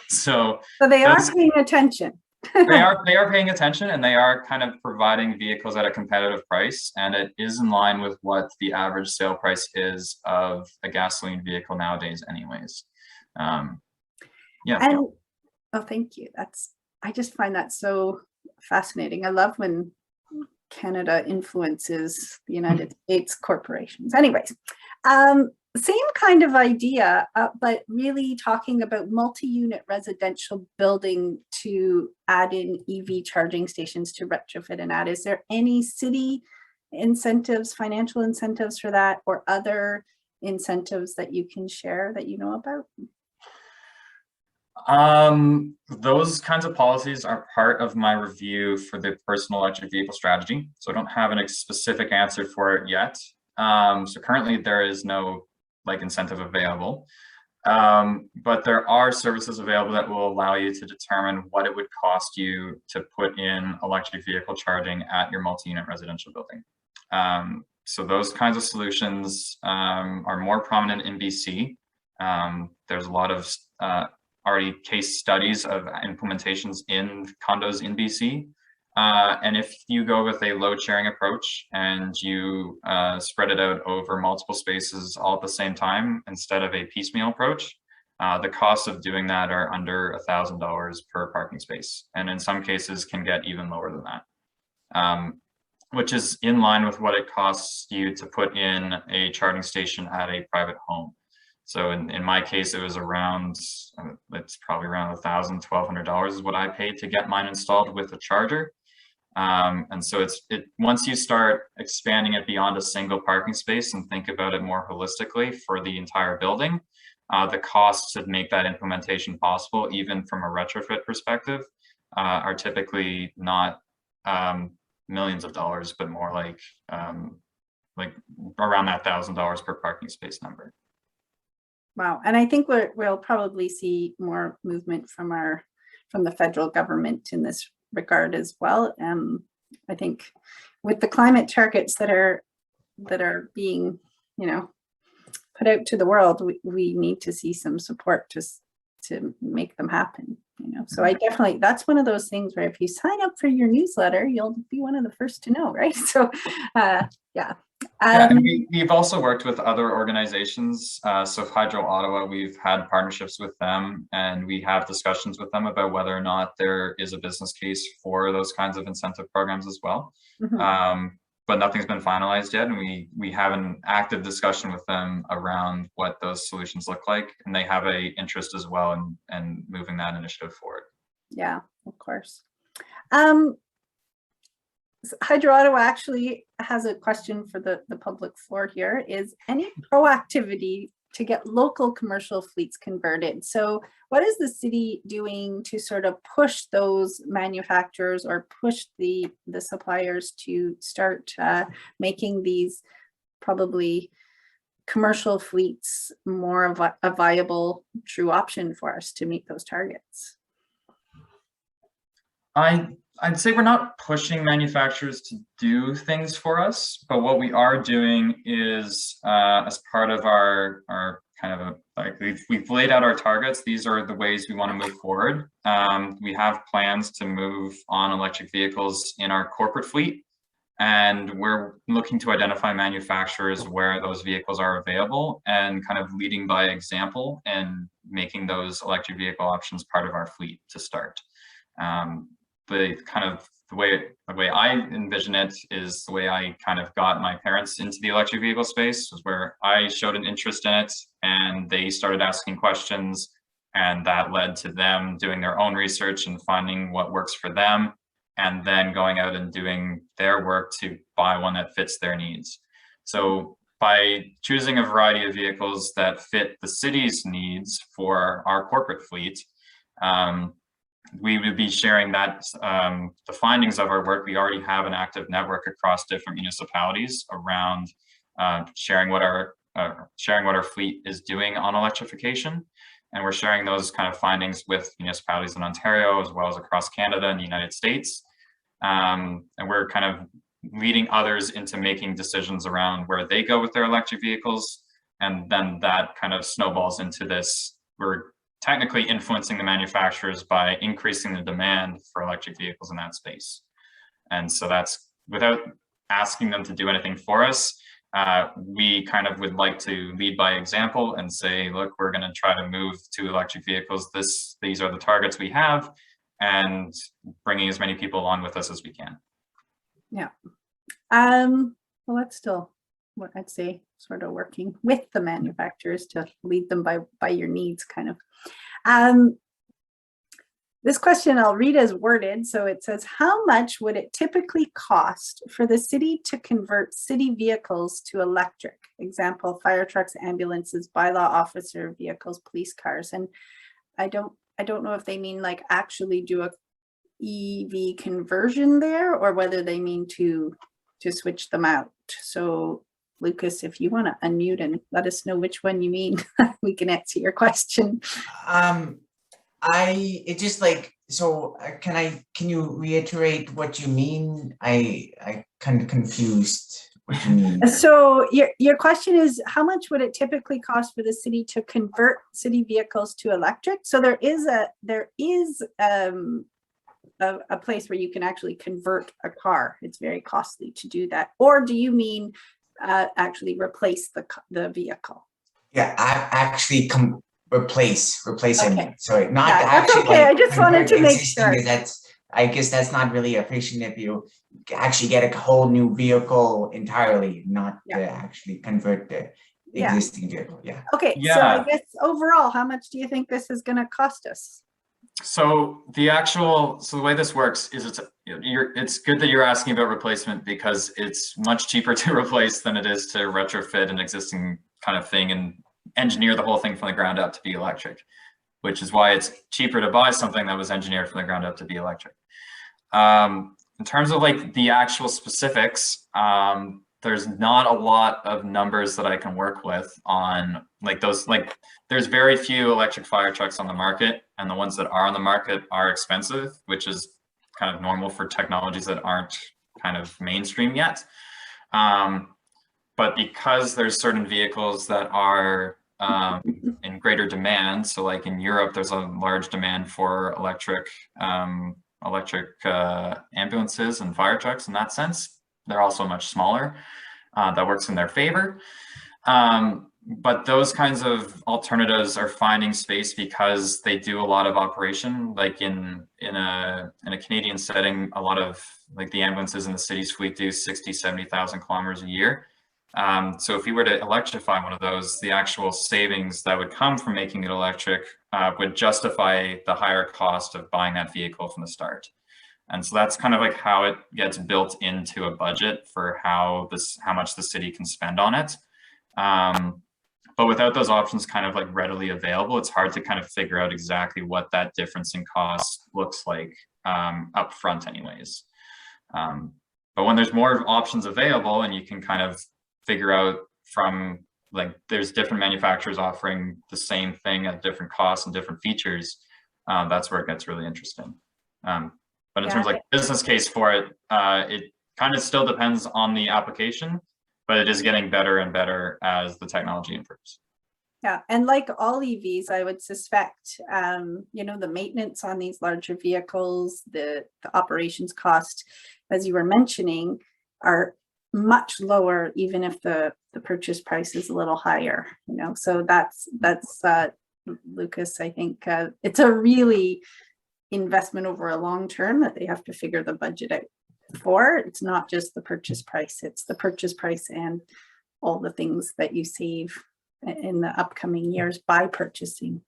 So they are paying attention. they are paying attention, and they are kind of providing vehicles at a competitive price, and it is in line with what the average sale price is of a gasoline vehicle nowadays anyways. Oh, thank you. I just find that so fascinating. I love when Canada influences the United States corporations. Anyways, same kind of idea, but really talking about multi-unit residential building to add in EV charging stations to retrofit and add. Is there any city incentives, financial incentives for that, or other incentives that you can share that you know about? Those kinds of policies are part of my review for the personal electric vehicle strategy. So I don't have a specific answer for it yet. So currently there is no incentive available. But there are services available that will allow you to determine what it would cost you to put in electric vehicle charging at your multi-unit residential building. So those kinds of solutions are more prominent in BC. There's a lot of already case studies of implementations in condos in BC. And if you go with a load sharing approach and you spread it out over multiple spaces all at the same time instead of a piecemeal approach, the costs of doing that are under $1,000 per parking space, and in some cases can get even lower than that, which is in line with what it costs you to put in a charging station at a private home. So in my case, it was around, it's probably around $1,000, $1,200 is what I paid to get mine installed with a charger. And so once you start expanding it beyond a single parking space and think about it more holistically for the entire building, the costs to make that implementation possible, even from a retrofit perspective, are typically not millions of dollars, but more like around that $1,000 per parking space number. Wow. And I think we'll probably see more movement from the federal government in this regard as well. I think with the climate targets that are being, put out to the world, we need to see some support to make them happen. So I definitely, that's one of those things where if you sign up for your newsletter, you'll be one of the first to know, right? So yeah. And we've also worked with other organizations. So Hydro Ottawa, we've had partnerships with them, and we have discussions with them about whether or not there is a business case for those kinds of incentive programs as well. Mm-hmm. But nothing's been finalized yet, and we have an active discussion with them around what those solutions look like, and they have an interest as well in moving that initiative forward. Yeah, of course. Hydro Ottawa actually has a question for the public floor here. Is any proactivity to get local commercial fleets converted? So what is the city doing to sort of push those manufacturers or push the suppliers to start making these probably commercial fleets more of a viable true option for us to meet those targets? I'd say we're not pushing manufacturers to do things for us, but what we are doing is, as part of our kind of we've laid out our targets. These are the ways we want to move forward. We have plans to move on electric vehicles in our corporate fleet, and we're looking to identify manufacturers where those vehicles are available and kind of leading by example and making those electric vehicle options part of our fleet to start. the way I envision it is the way I kind of got my parents into the electric vehicle space, was where I showed an interest in it and they started asking questions, and that led to them doing their own research and finding what works for them, and then going out and doing their work to buy one that fits their needs. So by choosing a variety of vehicles that fit the city's needs for our corporate fleet, we would be sharing that the findings of our work. We already have an active network across different municipalities around sharing what our fleet is doing on electrification, and we're sharing those kind of findings with municipalities in Ontario as well as across Canada and the United States, and we're kind of leading others into making decisions around where they go with their electric vehicles, and then that kind of snowballs into this. We're technically influencing the manufacturers by increasing the demand for electric vehicles in that space. And so that's without asking them to do anything for us. We kind of would like to lead by example and say, look, we're going to try to move to electric vehicles. These are the targets we have, and bringing as many people along with us as we can. Yeah. Well, that's still what I'd say, sort of working with the manufacturers to lead them by your needs, kind of. This question I'll read as worded. So it says, how much would it typically cost for the city to convert city vehicles to electric? Example, fire trucks, ambulances, bylaw officer vehicles, police cars. And I don't know if they mean like actually do a EV conversion there, or whether they mean to switch them out. So Lucas, if you want to unmute and let us know which one you mean, we can answer your question. Can you reiterate what you mean? I kind of confused what you mean. So your question is, how much would it typically cost for the city to convert city vehicles to electric? So there is a place where you can actually convert a car. It's very costly to do that. Or do you mean actually replace the vehicle? Yeah, replacing. Okay. Sorry, not Yeah, actually. that's okay. I just wanted to make sure. I guess that's not really efficient if you actually get a whole new vehicle entirely, not to actually convert the existing vehicle. Yeah. Okay. Yeah. So I guess overall, how much do you think this is going to cost us? So the way this works is it's good that you're asking about replacement, because it's much cheaper to replace than it is to retrofit an existing kind of thing and engineer the whole thing from the ground up to be electric, which is why it's cheaper to buy something that was engineered from the ground up to be electric. In terms of like the actual specifics, there's not a lot of numbers that I can work with on like those. Like there's very few electric fire trucks on the market, and the ones that are on the market are expensive, which is kind of normal for technologies that aren't kind of mainstream yet. But because there's certain vehicles that are in greater demand, so like in Europe, there's a large demand for electric ambulances and fire trucks. In that sense, they're also much smaller. That works in their favor. But those kinds of alternatives are finding space because they do a lot of operation. Like in a Canadian setting, a lot of like the ambulances in the city's fleet do 60, 70,000 kilometers a year. So if you were to electrify one of those, the actual savings that would come from making it electric would justify the higher cost of buying that vehicle from the start. And so that's kind of like how it gets built into a budget for how much the city can spend on it. But without those options kind of like readily available, it's hard to kind of figure out exactly what that difference in cost looks like up front anyways. But when there's more options available and you can kind of figure out from like, there's different manufacturers offering the same thing at different costs and different features, that's where it gets really interesting. But in terms of like business case for it, it kind of still depends on the application, but it is getting better and better as the technology improves. Yeah, and like all EVs, I would suspect, the maintenance on these larger vehicles, the operations cost, as you were mentioning, are much lower, even if the purchase price is a little higher. So that's Lucas. I think it's a really investment over a long term that they have to figure the budget out for. It's not just the purchase price, it's the purchase price and all the things that you save in the upcoming years by purchasing.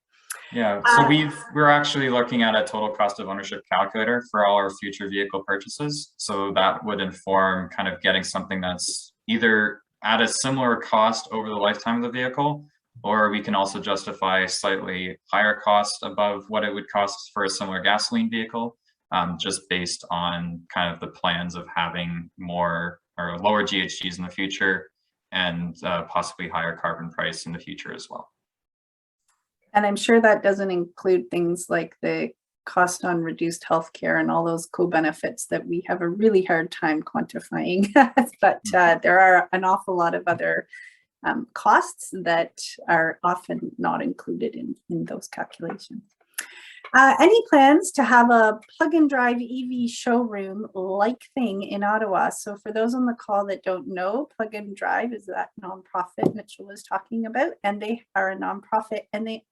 Yeah, so we're actually looking at a total cost of ownership calculator for all our future vehicle purchases. So that would inform kind of getting something that's either at a similar cost over the lifetime of the vehicle, or we can also justify slightly higher cost above what it would cost for a similar gasoline vehicle, just based on kind of the plans of having more or lower GHGs in the future and possibly higher carbon price in the future as well. And I'm sure that doesn't include things like the cost on reduced healthcare and all those co-benefits that we have a really hard time quantifying. But there are an awful lot of other costs that are often not included in those calculations. Any plans to have a plug-and-drive EV showroom-like thing in Ottawa? So for those on the call that don't know, Plug-and-Drive is that nonprofit Mitchell was talking about, and they are a nonprofit, and they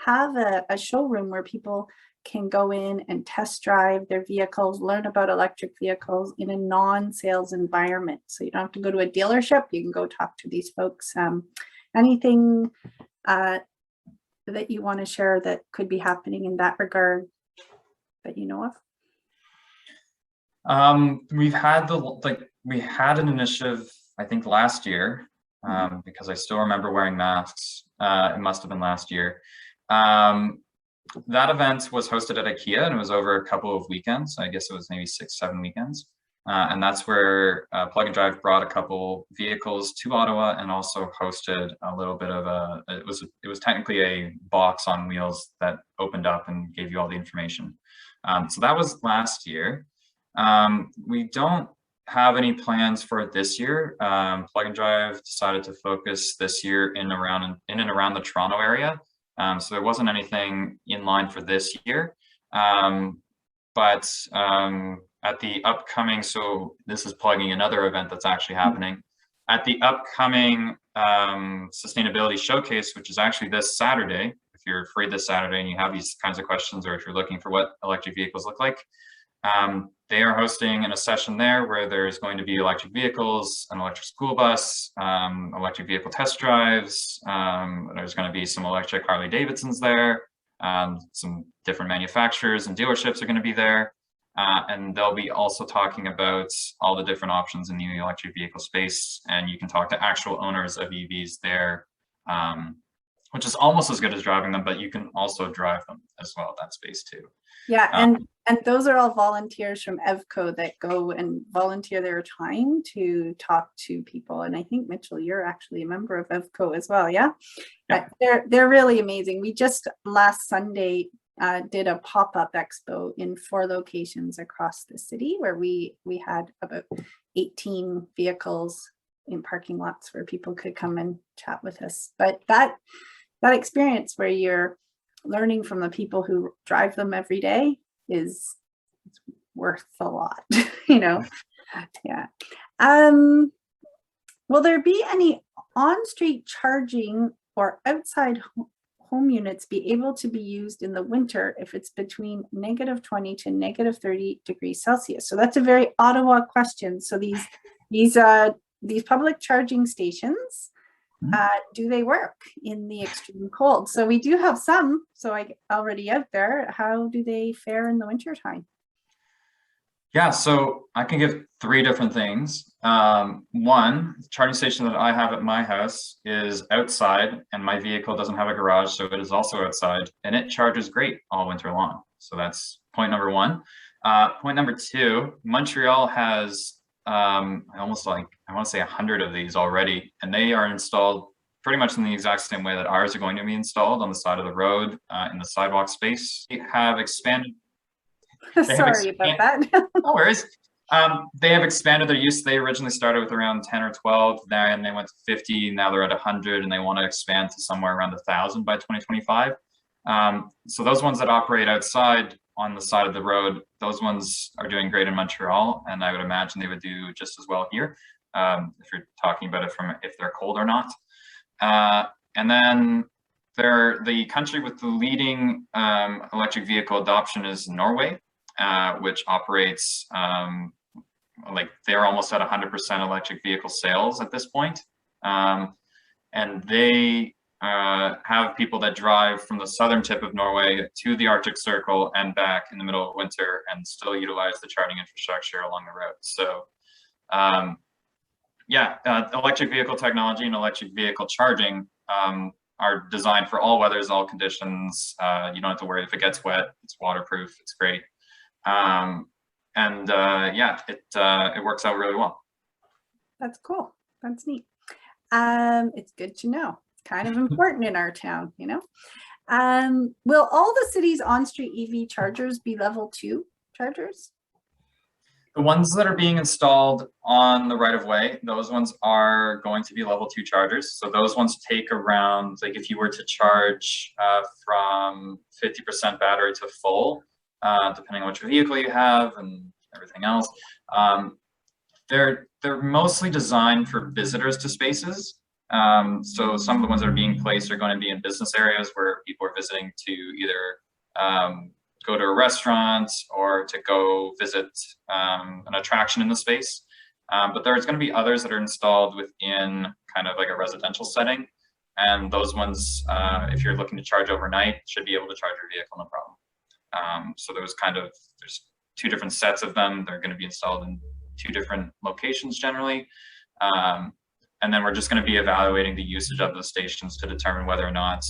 have a showroom where people can go in and test drive their vehicles, learn about electric vehicles in a non-sales environment. So you don't have to go to a dealership, you can go talk to these folks. Anything that you want to share that could be happening in that regard that you know of? We had an initiative, I think last year, because I still remember wearing masks. It must have been last year. That event was hosted at IKEA and it was over a couple of weekends. I guess it was maybe 6-7 weekends. And that's where Plug and Drive brought a couple vehicles to Ottawa and also hosted a little bit of it was technically a box on wheels that opened up and gave you all the information. So that was last year. We don't have any plans for it this year. Plug and Drive decided to focus this year in and around the Toronto area. So there wasn't anything in line for this year. But at the upcoming, so this is plugging another event that's actually happening, at the upcoming sustainability showcase, which is actually this Saturday. If you're free this Saturday and you have these kinds of questions, or if you're looking for what electric vehicles look like, they are hosting a session there where there's going to be electric vehicles, an electric school bus, electric vehicle test drives. There's going to be some electric Harley Davidsons there. Some different manufacturers and dealerships are going to be there. And they'll be also talking about all the different options in the electric vehicle space. And you can talk to actual owners of EVs there, which is almost as good as driving them, but you can also drive them as well at that space too. Yeah, and those are all volunteers from EVCO that go and volunteer their time to talk to people. And I think, Mitchell, you're actually a member of EVCO as well, yeah? Yeah. They're really amazing. We just last Sunday did a pop-up expo in 4 locations across the city where we had about 18 vehicles in parking lots where people could come and chat with us. But that experience where you're learning from the people who drive them every day is worth a lot, you know? Yeah. Will there be any on-street charging or outside home units be able to be used in the winter if it's between -20 to -30 degrees Celsius? So that's a very Ottawa question. So these public charging stations, do they work in the extreme cold? So we do have some, so already out there. How do they fare in the winter time? Yeah, so I can give 3 different things. One, the charging station that I have at my house is outside and my vehicle doesn't have a garage, so it is also outside and it charges great all winter long. So that's point number 1. Point number 2, Montreal has I want to say 100 of these already, and they are installed pretty much in the exact same way that ours are going to be installed on the side of the road in the sidewalk space. They have expanded. Sorry about that. No worries. They have expanded their use. They originally started with around 10 or 12, and they went to 50. Now they're at 100, and they want to expand to somewhere around 1,000 by 2025. So those ones that operate outside on the side of the road, those ones are doing great in Montreal, and I would imagine they would do just as well here, if you're talking about it from if they're cold or not. And then They're the country with the leading electric vehicle adoption is Norway, which operates like they're almost at 100% electric vehicle sales at this point. And they have people that drive from the southern tip of Norway to the Arctic Circle and back in the middle of winter and still utilize the charging infrastructure along the route. So yeah, electric vehicle technology and electric vehicle charging are designed for all weathers, all conditions. You don't have to worry if it gets wet, it's waterproof, it's great. Yeah, it works out really well. That's cool. That's neat. It's good to know. It's kind of important in our town, you know. Will all the city's on-street EV chargers be level 2 chargers? The ones that are being installed on the right of way, those ones are going to be level 2 chargers. So those ones take around, like if you were to charge from 50% battery to full, depending on which vehicle you have and everything else, they're mostly designed for visitors to spaces. So some of the ones that are being placed are going to be in business areas where people are visiting to either go to a restaurant or to go visit an attraction in the space. But there's going to be others that are installed within kind of like a residential setting. And those ones, if you're looking to charge overnight, should be able to charge your vehicle, no problem. So there's 2 different sets of them. They're going to be installed in 2 different locations generally. And then we're just going to be evaluating the usage of the stations to determine whether or not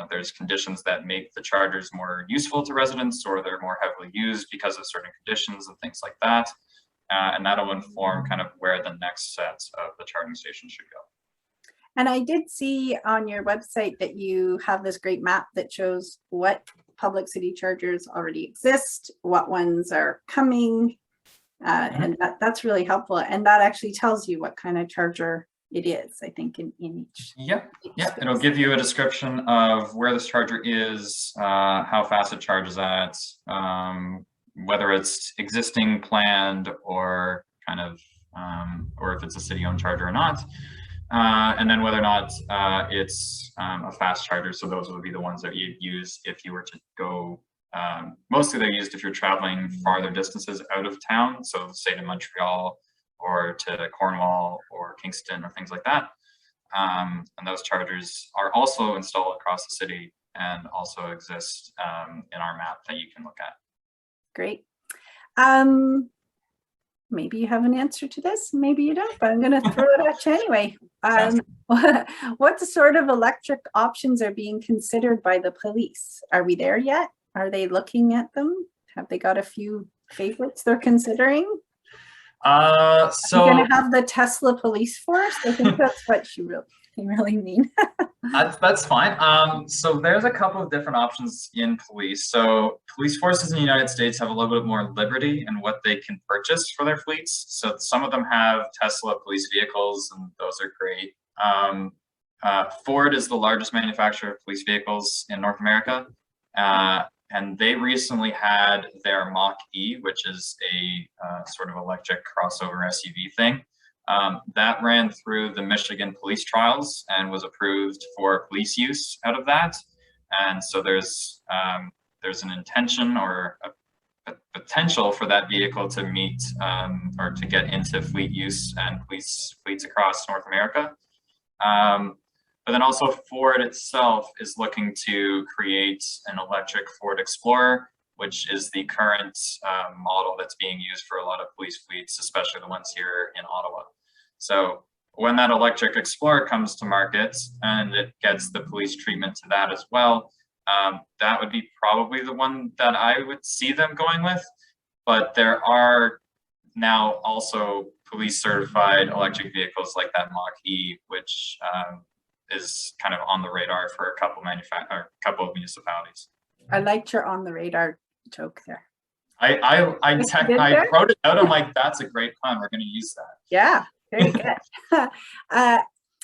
there's conditions that make the chargers more useful to residents, or they're more heavily used because of certain conditions and things like that. And that'll inform kind of where the next sets of the charging stations should go. And I did see on your website that you have this great map that shows what public city chargers already exist, what ones are coming, and that's really helpful. And that actually tells you what kind of charger it is, I think, in each. Yeah, it'll give you a description of where this charger is, how fast it charges at, whether it's existing, planned, or kind of, or if it's a city-owned charger or not, and then whether or not it's a fast charger. So those would be the ones that you'd use if you were to go. Mostly they're used if you're traveling farther distances out of town, so say to Montreal, or to Cornwall or Kingston or things like that. And those chargers are also installed across the city and also exist in our map that you can look at. Great. Maybe you have an answer to this, maybe you don't, but I'm going to throw it at you anyway. What sort of electric options are being considered by the police? Are we there yet? Are they looking at them? Have they got a few favorites they're considering? So you're going to have the Tesla police force? I think that's what they really mean. That's fine. So there's a couple of different options in police. So police forces in the United States have a little bit more liberty in what they can purchase for their fleets. So some of them have Tesla police vehicles, and those are great. Ford is the largest manufacturer of police vehicles in North America. And they recently had their Mach-E, which is a sort of electric crossover SUV thing. That ran through the Michigan police trials and was approved for police use out of that. And so there's an intention or a potential for that vehicle to meet or to get into fleet use and police fleets across North America. But then also Ford itself is looking to create an electric Ford Explorer, which is the current model that's being used for a lot of police fleets, especially the ones here in Ottawa. So when that electric Explorer comes to market and it gets the police treatment to that as well, that would be probably the one that I would see them going with. But there are now also police certified electric vehicles like that Mach-E, which is kind of on the radar for a couple of municipalities. I liked your on the radar joke there. I wrote it out. I'm like, that's a great plan. We're going to use that. Yeah, very good.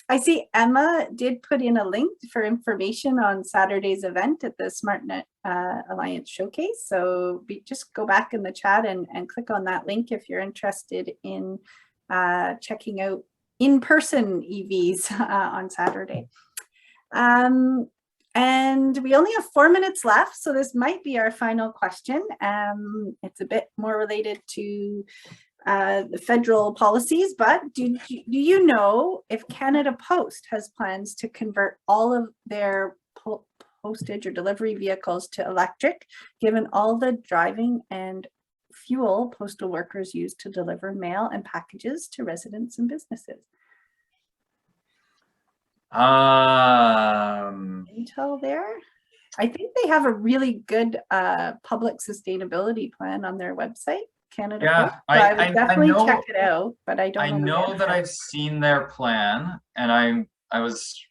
I see Emma did put in a link for information on Saturday's event at the SmartNet Alliance Showcase. So just go back in the chat and click on that link if you're interested in checking out in-person EVs on Saturday. And we only have 4 minutes left, so this might be our final question. It's a bit more related to the federal policies, but do you know if Canada Post has plans to convert all of their postage or delivery vehicles to electric, given all the driving and fuel postal workers use to deliver mail and packages to residents and businesses? Intel there. I think they have a really good public sustainability plan on their website, Canada Post. So I would definitely check it out, but I don't know. I know that I've seen their plan, and I was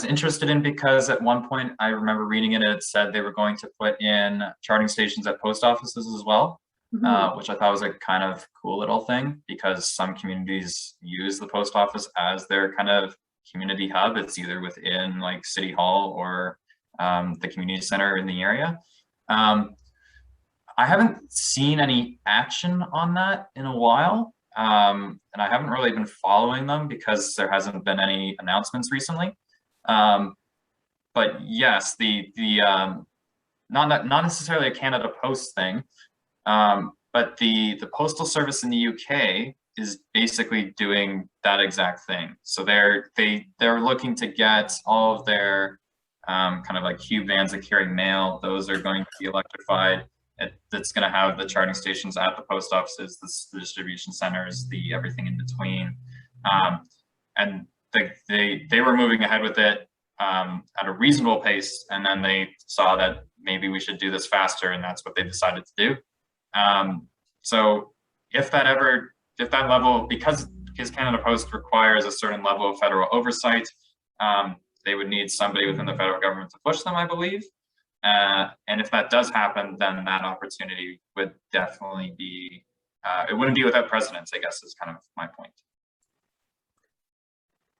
interested in, because at one point I remember reading it, and it said they were going to put in charging stations at post offices as well, which I thought was a kind of cool little thing, because some communities use the post office as their kind of community hub. It's either within like City Hall or the community center in the area. I haven't seen any action on that in a while, and I haven't really been following them because there hasn't been any announcements recently. But yes, the not necessarily a Canada Post thing, but the Postal Service in the UK is basically doing that exact thing. So they're looking to get all of their kind of like cube vans that carry mail. Those are going to be electrified. That's going to have the charging stations at the post offices, the distribution centers, the everything in between. And they were moving ahead with it at a reasonable pace, and then they saw that maybe we should do this faster, and that's what they decided to do. So if that level, because Canada Post requires a certain level of federal oversight, they would need somebody within the federal government to push them, I believe. And if that does happen, then that opportunity would definitely be, it wouldn't be without precedence, I guess, is kind of my point.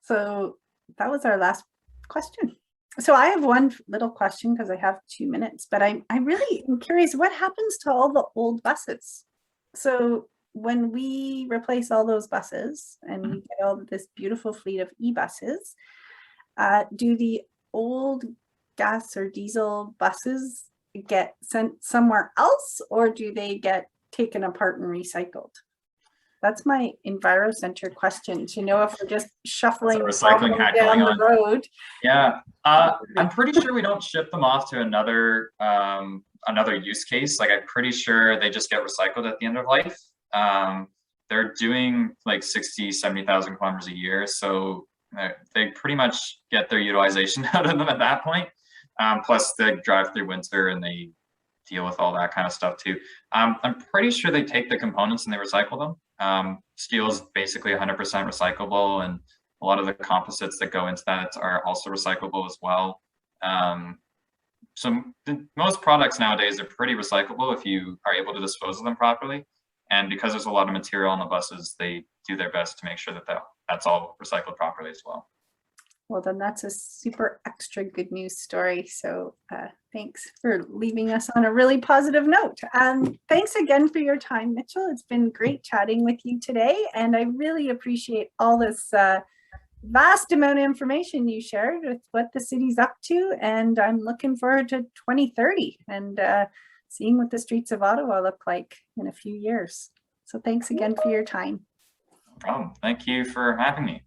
So that was our last question. So I have one little question because I have 2 minutes, but I really am curious, what happens to all the old buses? So when we replace all those buses and we get all this beautiful fleet of e-buses, do the old gas or diesel buses get sent somewhere else, or do they get taken apart and recycled? That's my EnviroCentre question, to know if we're just shuffling recycling hack down going the road. Yeah, I'm pretty sure we don't ship them off to another use case. Like, I'm pretty sure they just get recycled at the end of life. They're doing like 70,000 kilometers a year, so they pretty much get their utilization out of them at that point. Plus they drive through winter and they deal with all that kind of stuff too. I'm pretty sure they take the components and they recycle them. Steel is basically 100% recyclable, and a lot of the composites that go into that are also recyclable as well. So most products nowadays are pretty recyclable if you are able to dispose of them properly. And because there's a lot of material on the buses, they do their best to make sure that that's all recycled properly as well. Well, then that's a super extra good news story. So thanks for leaving us on a really positive note. Thanks again for your time, Mitchell. It's been great chatting with you today. And I really appreciate all this vast amount of information you shared with what the city's up to. And I'm looking forward to 2030 and seeing what the streets of Ottawa look like in a few years. So thanks again for your time. No problem. Thank you for having me.